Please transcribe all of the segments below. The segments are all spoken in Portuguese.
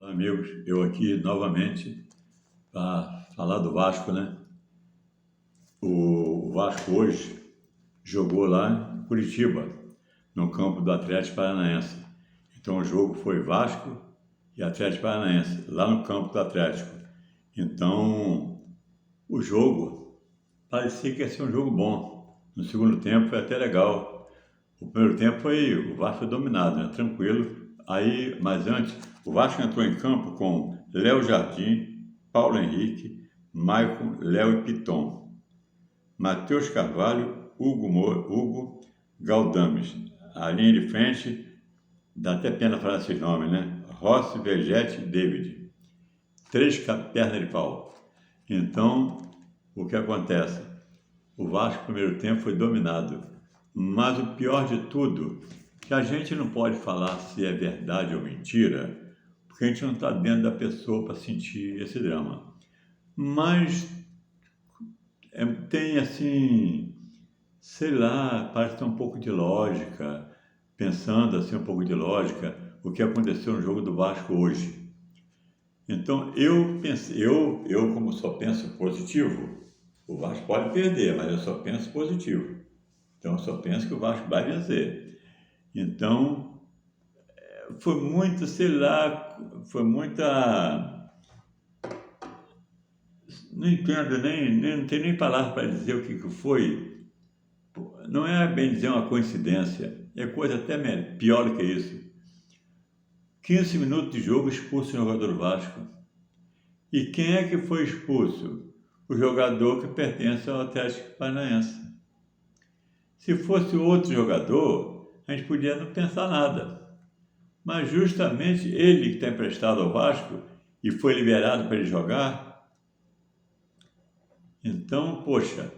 Amigos, eu aqui novamente para falar do Vasco, né? O Vasco hoje jogou lá em Curitiba, no campo do Atlético Paranaense. Então o jogo foi Vasco e Atlético Paranaense, lá no campo do Atlético. Então o jogo parecia que ia ser um jogo bom. No segundo tempo foi até legal. O primeiro tempo o Vasco foi dominado, né? Tranquilo. Aí, mas antes, o Vasco entrou em campo com Léo Jardim, Paulo Henrique, Maicon, Léo e Piton, Matheus Carvalho, Hugo Galdames. A linha de frente, dá até pena falar esses nomes, né? Rossi, Vegete e David. Três pernas de pau. Então, o que acontece? O Vasco, no primeiro tempo, foi dominado. Mas o pior de tudo, que a gente não pode falar se é verdade ou mentira, porque a gente não está dentro da pessoa para sentir esse drama. Mas tem assim, sei lá, parece ter um pouco de lógica, pensando assim um pouco de lógica, o que aconteceu no jogo do Vasco hoje. Então eu como só penso positivo, o Vasco pode perder, mas eu só penso positivo. Então eu só penso que o Vasco vai vencer. Então foi muito, sei lá, foi muita. Não entendo, não tenho nem palavra para dizer o que foi. Não é bem dizer uma coincidência, é coisa até pior do que isso. 15 minutos de jogo, expulso o jogador do Vasco. E quem é que foi expulso? O jogador que pertence ao Atlético Paranaense. Se fosse outro jogador, a gente podia não pensar nada. Mas justamente ele que está emprestado ao Vasco e foi liberado para ele jogar. Então, poxa,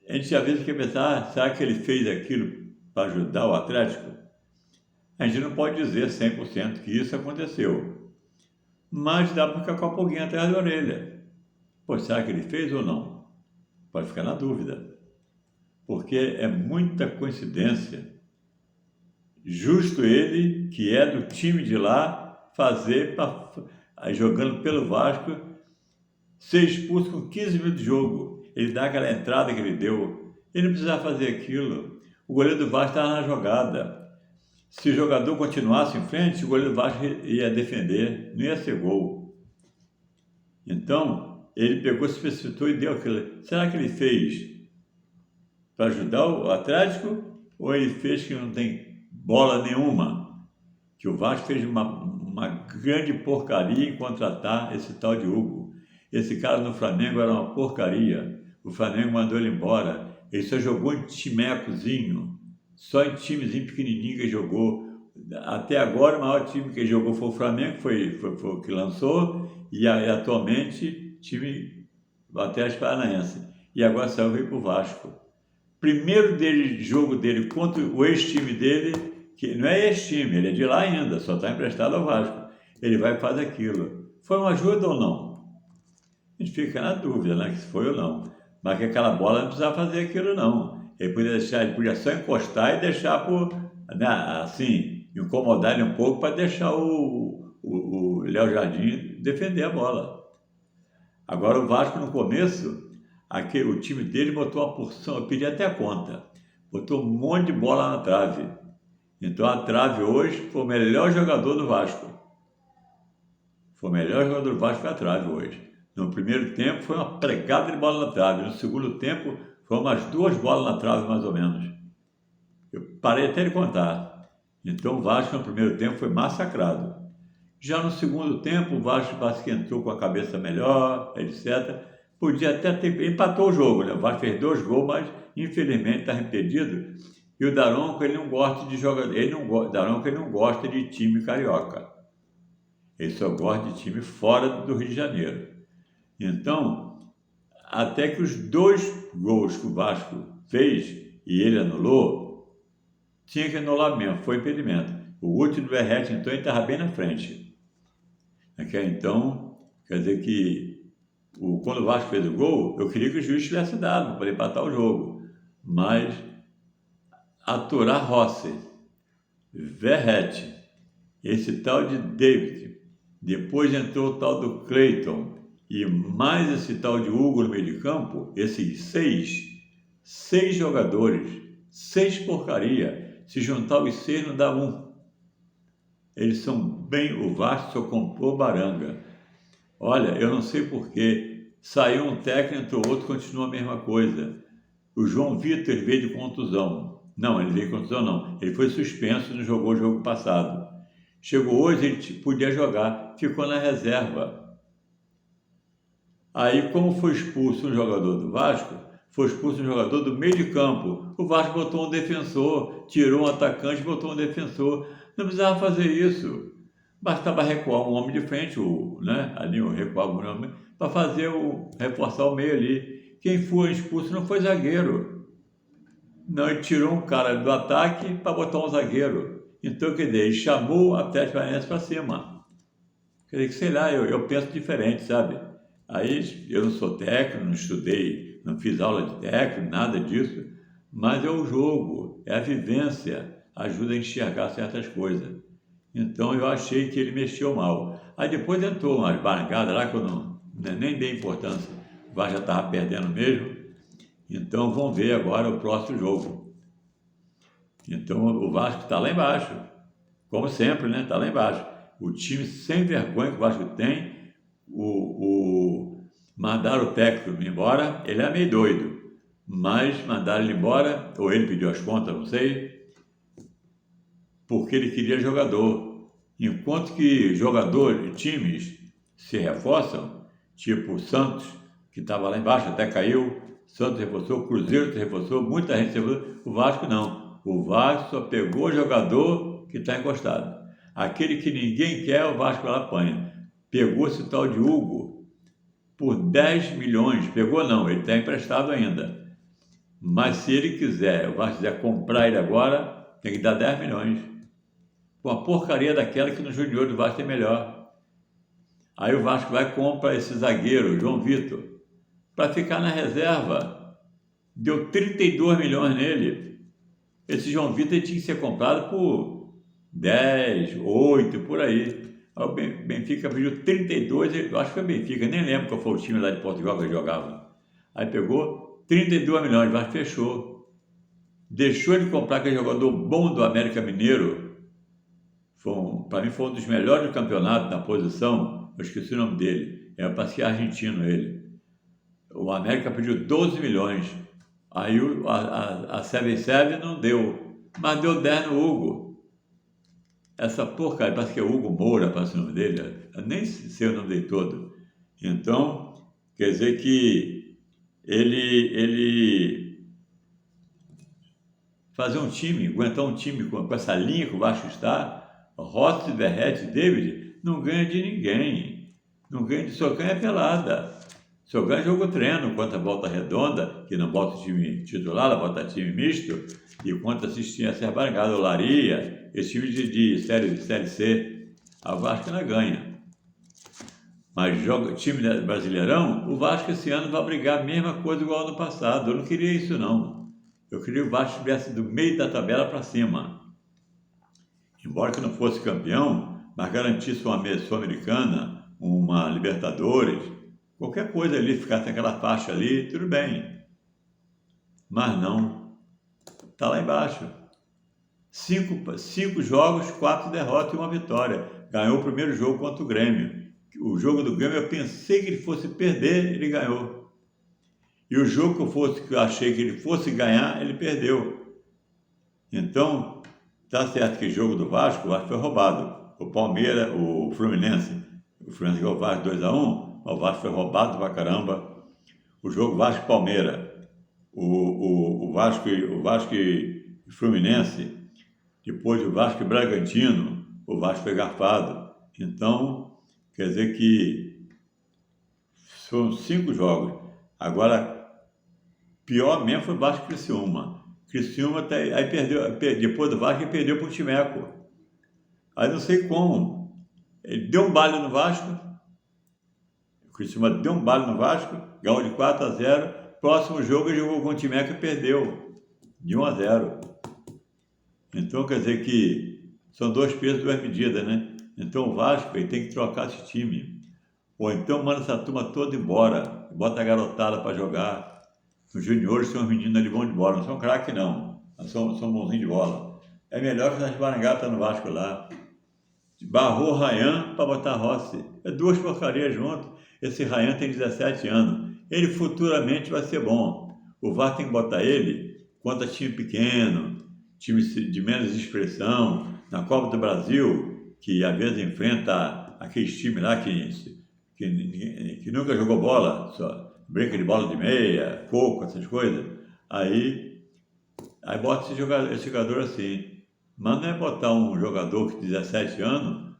a gente às vezes quer pensar, será que ele fez aquilo para ajudar o Atlético? A gente não pode dizer 100% que isso aconteceu. Mas dá para ficar com a pulguinha atrás da orelha. Pô, será que ele fez ou não? Pode ficar na dúvida. Porque é muita coincidência. Justo ele, que é do time de lá, jogando pelo Vasco, ser expulso com 15 minutos de jogo. Ele dá aquela entrada que ele deu. Ele não precisava fazer aquilo. O goleiro do Vasco estava na jogada. Se o jogador continuasse em frente, o goleiro do Vasco ia defender, não ia ser gol. Então, ele pegou, se precipitou e deu aquilo. Será que ele fez para ajudar o Atlético? Ou ele fez que não tem bola nenhuma? Que o Vasco fez uma grande porcaria em contratar esse tal de Hugo. Esse cara no Flamengo era uma porcaria. O Flamengo mandou ele embora. Ele só jogou em timecozinho. Só em timezinho pequenininho que ele jogou. Até agora, o maior time que ele jogou foi o Flamengo, foi o que lançou. E atualmente, time do Atlético Paranaense. E agora saiu veio para o Vasco. Primeiro jogo dele contra o ex-time dele, que não é ex-time, ele é de lá ainda, só está emprestado ao Vasco. Ele vai e faz aquilo. Foi uma ajuda ou não? A gente fica na dúvida, né, que se foi ou não. Mas que aquela bola não precisava fazer aquilo, não. Ele podia só encostar e deixar né, assim, incomodar ele um pouco para deixar o Léo Jardim defender a bola. Agora o Vasco no começo, o time dele botou uma porção, eu pedi até a conta, botou um monte de bola na trave. Então a trave hoje foi o melhor jogador do Vasco. Foi o melhor jogador do Vasco a trave hoje. No primeiro tempo foi uma pregada de bola na trave. No segundo tempo foi umas 2 bolas na trave, mais ou menos. Eu parei até de contar. Então o Vasco no primeiro tempo foi massacrado. Já no segundo tempo o Vasco entrou com a cabeça melhor, etc. Podia até ter... Empatou o jogo, né? O Vasco fez 2 gols, mas infelizmente está impedido. E o Daronco, ele não gosta de jogador. Daronco, ele não gosta de time carioca. Ele só gosta de time fora do Rio de Janeiro. Então, até que os 2 gols que o Vasco fez e ele anulou, tinha que anular mesmo, foi impedimento. O último do Verrete, então, ele estava bem na frente. Então, quer dizer que quando o Vasco fez o gol, eu queria que o juiz tivesse dado para empatar o jogo. Mas aturar Rossi, Verrete, esse tal de David, Depois entrou o tal do Cleiton e mais esse tal de Hugo no meio de campo, esses seis jogadores, seis porcaria. Se juntar os seis não dá um. Eles são bem, o Vasco só comprou baranga. Olha, eu não sei porquê, saiu um técnico, entrou outro, continua a mesma coisa. O João Vitor ele veio de contusão. Não, ele veio de contusão não. Ele foi suspenso, não jogou o jogo passado. Chegou hoje, ele podia jogar, ficou na reserva. Aí, como foi expulso um jogador do Vasco, foi expulso um jogador do meio de campo. O Vasco botou um defensor, tirou um atacante, botou um defensor. Não precisava fazer isso. Bastava recuar um homem de frente, ali recuar um homem, para reforçar o meio ali. Quem foi expulso não foi zagueiro. Não, ele tirou um cara do ataque para botar um zagueiro. Então, quer dizer, ele chamou a Atlético Paranaense para cima. Quer dizer, que sei lá, eu penso diferente, sabe? Aí eu não sou técnico, não estudei, não fiz aula de técnico, nada disso, mas é o jogo, é a vivência, ajuda a enxergar certas coisas. Então eu achei que ele mexeu mal. Aí depois entrou umas bargadas lá que eu nem dei importância, o Vasco já estava perdendo mesmo. Então vamos ver agora o próximo jogo. Então o Vasco está lá embaixo, como sempre, né? Está lá embaixo. O time sem vergonha que o Vasco tem, mandaram o técnico embora, ele é meio doido, mas mandaram ele embora, ou ele pediu as contas, não sei, porque ele queria jogador. Enquanto que jogadores, times se reforçam, tipo o Santos, que estava lá embaixo, até caiu, Santos reforçou, o Cruzeiro reforçou, muita gente reforçou, o Vasco não. O Vasco só pegou o jogador que está encostado. Aquele que ninguém quer, o Vasco lá apanha. Pegou esse tal de Hugo por 10 milhões. Pegou não, ele está emprestado ainda. Mas se ele quiser, o Vasco quiser comprar ele agora, tem que dar 10 milhões. Uma porcaria daquela que no Júnior do Vasco é melhor. Aí o Vasco vai e compra esse zagueiro, João Vitor, para ficar na reserva. Deu 32 milhões nele. Esse João Vitor tinha que ser comprado por 10, 8, por aí. Aí o Benfica pediu 32, eu acho que foi o Benfica, nem lembro qual foi o time lá de Portugal que ele jogava. Aí pegou 32 milhões, mas fechou. Deixou ele comprar aquele jogador bom do América Mineiro. Para mim foi um dos melhores do campeonato na posição, eu esqueci o nome dele. Era para ser argentino ele. O América pediu 12 milhões. Aí a 7-7 não deu, mas deu 10 no Hugo. Essa porcaria, parece que é Hugo Moura, parece o nome dele, eu nem sei o nome dele todo. Então, quer dizer que ele fazer um time, aguentar um time com essa linha que o Vasco está, Rossi, Verratti, David, não ganha de ninguém. Não ganha de só ganha pelada. Só ganha jogo treino, contra a Volta Redonda, que não bota o time titular, ela bota time misto, e contra assistir essa barangada, Olaria, esse time de série C, a Vasco não ganha. Mas joga time brasileirão, o Vasco esse ano vai brigar a mesma coisa igual ano passado. Eu não queria isso não. Eu queria que o Vasco estivesse do meio da tabela para cima. Embora que não fosse campeão, mas garantisse uma Sul-Americana, uma Libertadores, qualquer coisa ali, ficasse naquela faixa ali, tudo bem. Mas não. Está lá embaixo. 5 jogos, 4 derrotas e 1 vitória. Ganhou o primeiro jogo contra o Grêmio. O jogo do Grêmio eu pensei que ele fosse perder, ele ganhou. E o jogo que eu achei que ele fosse ganhar, ele perdeu. Então, tá certo que o jogo do Vasco, o Vasco foi roubado. O Palmeiras, o Fluminense ganhou o Vasco 2-1, o Vasco foi roubado pra caramba. O jogo Vasco-Palmeiras, o Vasco e Fluminense, depois o Vasco e Bragantino, o Vasco foi garfado. Então, quer dizer que são 5 jogos. Agora, pior mesmo foi o Vasco e Criciúma. Criciúma aí perdeu, depois do Vasco ele perdeu para o Timeco. Aí não sei como. Ele deu um baile no Vasco. O Criciúma deu um baile no Vasco, ganhou de 4-0. Próximo jogo ele jogou com o Timeco e perdeu de 1-0. Então quer dizer que são 2 pesos, 2 medidas, né? Então o Vasco ele tem que trocar esse time. Ou então manda essa turma toda embora, bota a garotada para jogar. Os juniores são os meninos ali bons de bola, não são craque não, são bonzinhos de bola. É melhor que as Marangatas no Vasco lá. Barrou o Ryan para botar Rossi. É duas porcarias junto. Esse Ryan tem 17 anos. Ele futuramente vai ser bom. O Vasco tem que botar ele contra time pequeno, time de menos expressão. Na Copa do Brasil, que às vezes enfrenta aqueles times lá que nunca jogou bola, só brinca de bola de meia, coco, essas coisas. Aí bota esse jogador assim. Mas não é botar um jogador que 17 anos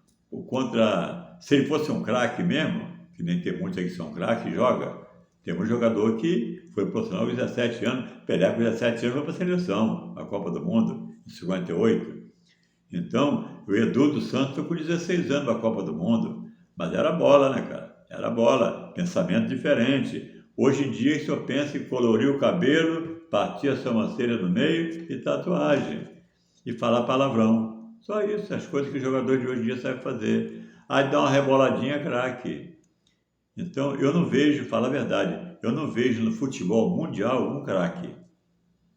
contra. Se ele fosse um craque mesmo, que nem tem muitos aqui que são craques, joga. Tem um jogador que foi profissional com 17 anos, Pelé com 17 anos foi para a seleção, a Copa do Mundo, em 58. Então, o Edu dos Santos foi com 16 anos para a Copa do Mundo. Mas era bola, né, cara? Era bola, pensamento diferente. Hoje em dia, só pensa em colorir o cabelo, partir a sobrancelha no meio e tatuagem. E falar palavrão. Só isso, as coisas que o jogador de hoje em dia sabe fazer. Aí dá uma reboladinha, craque. Então, eu não vejo, fala a verdade, eu não vejo no futebol mundial um craque.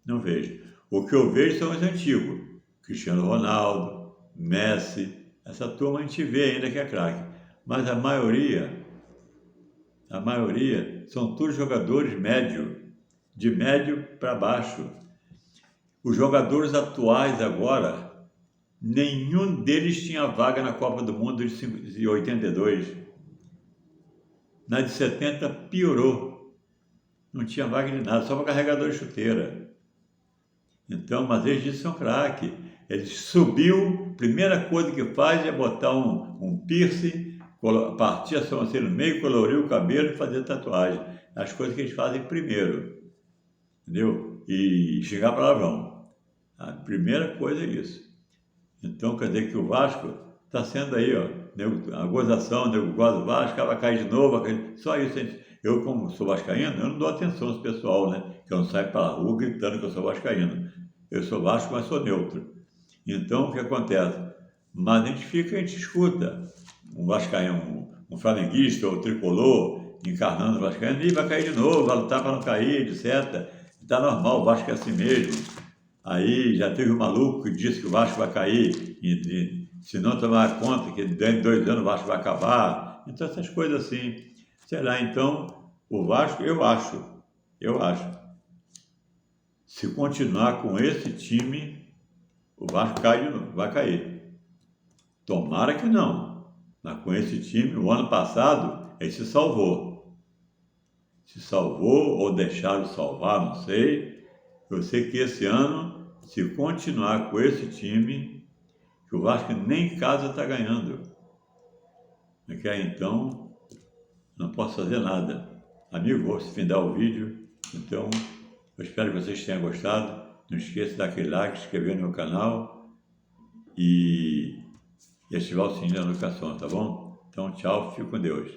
Não vejo. O que eu vejo são os antigos. Cristiano Ronaldo, Messi, essa turma a gente vê ainda que é craque. Mas a maioria são todos jogadores médios, de médio para baixo. Os jogadores atuais agora, nenhum deles tinha vaga na Copa do Mundo de 82. Na de 70 piorou. Não tinha vaga de nada, só para carregador de chuteira. Então, mas eles dizem que são craque. Ele subiu, primeira coisa que faz é botar um piercing, partir a sobrancelha no meio, colorir o cabelo e fazer tatuagem. As coisas que eles fazem primeiro. Entendeu? E xingar palavrão. A primeira coisa é isso. Então, quer dizer que o Vasco está sendo aí, ó, a gozação, o goza do Vasco, vai cair de novo, só isso. Eu, como sou vascaíno, eu não dou atenção a esse pessoal, né? Que eu não saio para a rua gritando que eu sou vascaíno. Eu sou Vasco, mas sou neutro. Então, o que acontece? Mas a gente escuta um vascaíno, um flamenguista ou tricolor encarnando o vascaíno, e vai cair de novo, vai lutar para não cair, etc. Está normal, o Vasco é assim mesmo. Aí já teve um maluco que disse que o Vasco vai cair, e se não tomar conta que dentro de 2 anos o Vasco vai acabar. Então essas coisas assim. Sei lá, então o Vasco, eu acho, se continuar com esse time, o Vasco cai de novo, vai cair. Tomara que não. Mas com esse time, o ano passado, ele se salvou. Se salvou ou deixaram de salvar, não sei. Eu sei que esse ano, se continuar com esse time, que o Vasco nem em casa está ganhando. Então, não posso fazer nada. Amigo, vou findar o vídeo. Então, eu espero que vocês tenham gostado. Não esqueça de dar aquele like, se inscrever no meu canal e ativar o sininho da notificação, tá bom? Então, tchau, fique com Deus.